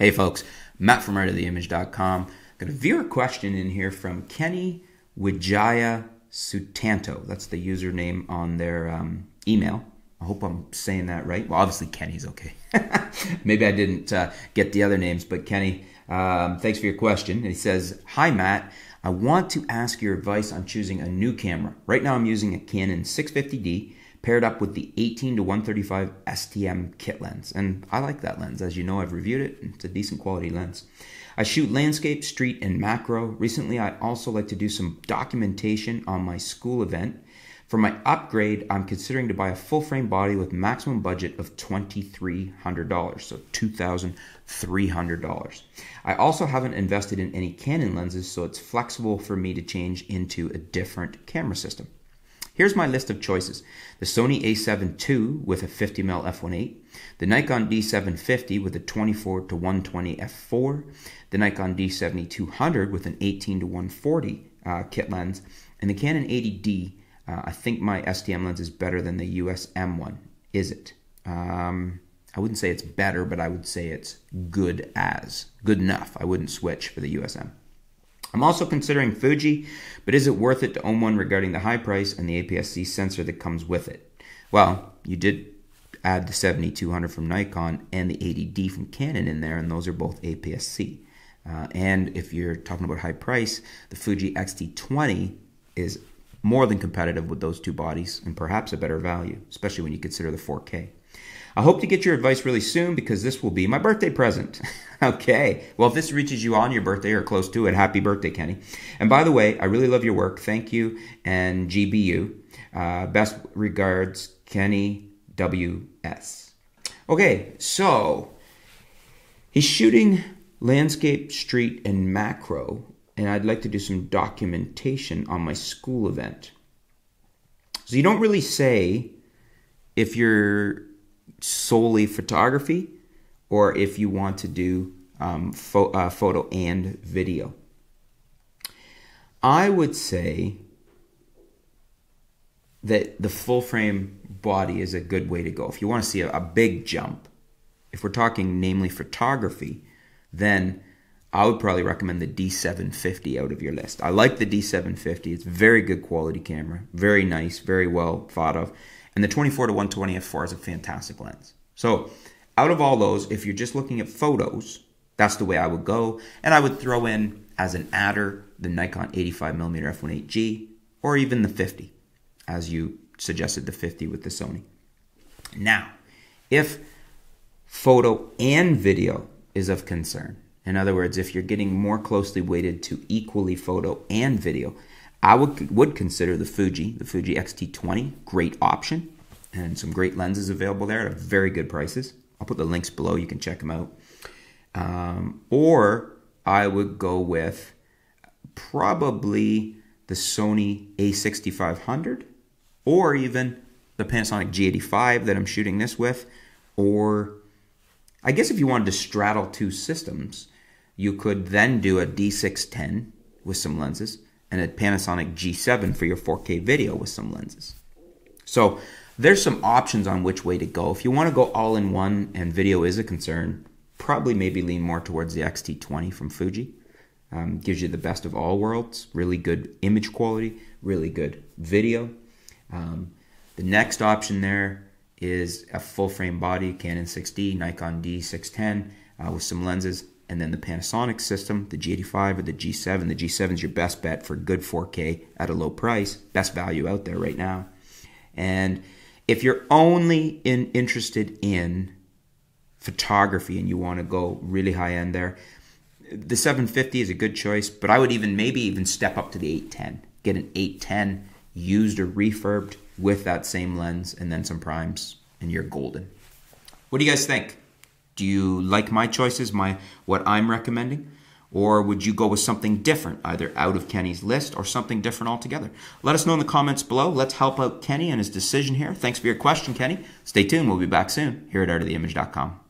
Hey folks, Matt from artoftheimage.com. Got a viewer question in here from Kenny Wijaya Sutanto. That's the username on their email. I hope I'm saying that right. Well, obviously Kenny's okay. Maybe I didn't get the other names, but Kenny, thanks for your question. And he says, "Hi Matt, I want to ask your advice on choosing a new camera. Right now I'm using a Canon 650D paired up with the 18-135 STM kit lens. And I like that lens. As you know, I've reviewed it. It's a decent quality lens. I shoot landscape, street, and macro. Recently, I also like to do some documentation on my school event. For my upgrade, I'm considering to buy a full-frame body with maximum budget of $2,300, so $2,300. I also haven't invested in any Canon lenses, so it's flexible for me to change into a different camera system. Here's my list of choices. The Sony a7 II with a 50mm f1.8, the Nikon D750 with a 24-120 f4, the Nikon D7200 with an 18-140 kit lens, and the Canon 80D. I think my STM lens is better than the US M one. Is it? I wouldn't say it's better, but I would say it's good enough. I wouldn't switch for the USM. I'm also considering Fuji, but is it worth it to own one regarding the high price and the APS-C sensor that comes with it? Well, you did add the 7200 from Nikon and the 80D from Canon in there, and those are both APS-C. And if you're talking about high price, the Fuji X-T20 is more than competitive with those two bodies and perhaps a better value, especially when you consider the 4K. I hope to get your advice really soon because this will be my birthday present. Okay, well, if this reaches you on your birthday or close to it, happy birthday, Kenny. And by the way, I really love your work. Thank you, and GBU. Best regards, Kenny WS. Okay, so he's shooting landscape, street, and macro, and I'd like to do some documentation on my school event. So you don't really say if you're solely photography or if you want to do photo and video. I would say that the full frame body is a good way to go. If you want to see a big jump, if we're talking namely photography, then I would probably recommend the D750 out of your list. I like the D750. It's a very good quality camera. Very nice, very well thought of. And the 24-120 f4 is a fantastic lens. So out of all those, if you're just looking at photos, that's the way I would go. And I would throw in as an adder the Nikon 85mm f1.8G or even the 50, as you suggested the 50 with the Sony. Now, if photo and video is of concern, in other words, if you're getting more closely weighted to equally photo and video, I would consider the Fuji X-T20, great option, and some great lenses available there at very good prices. I'll put the links below, you can check them out. Or I would go with probably the Sony a6500, or even the Panasonic G85 that I'm shooting this with, or I guess if you wanted to straddle two systems, you could then do a D610 with some lenses and a Panasonic G7 for your 4K video with some lenses. So there's some options on which way to go. If you want to go all in one and video is a concern, probably maybe lean more towards the X-T20 from Fuji. Gives you the best of all worlds, really good image quality, really good video. The next option there is a full frame body, Canon 6D, Nikon D610 with some lenses, and then the Panasonic system, the G85 or the G7. The G7 is your best bet for good 4K at a low price, best value out there right now. And if you're only interested in photography and you want to go really high end there, the 750 is a good choice, but I would maybe even step up to the 810. Get an 810 used or refurbed with that same lens and then some primes, and you're golden. What do you guys think? Do you like my choices, what I'm recommending? Or would you go with something different, either out of Kenny's list or something different altogether? Let us know in the comments below. Let's help out Kenny and his decision here. Thanks for your question, Kenny. Stay tuned. We'll be back soon here at artoftheimage.com.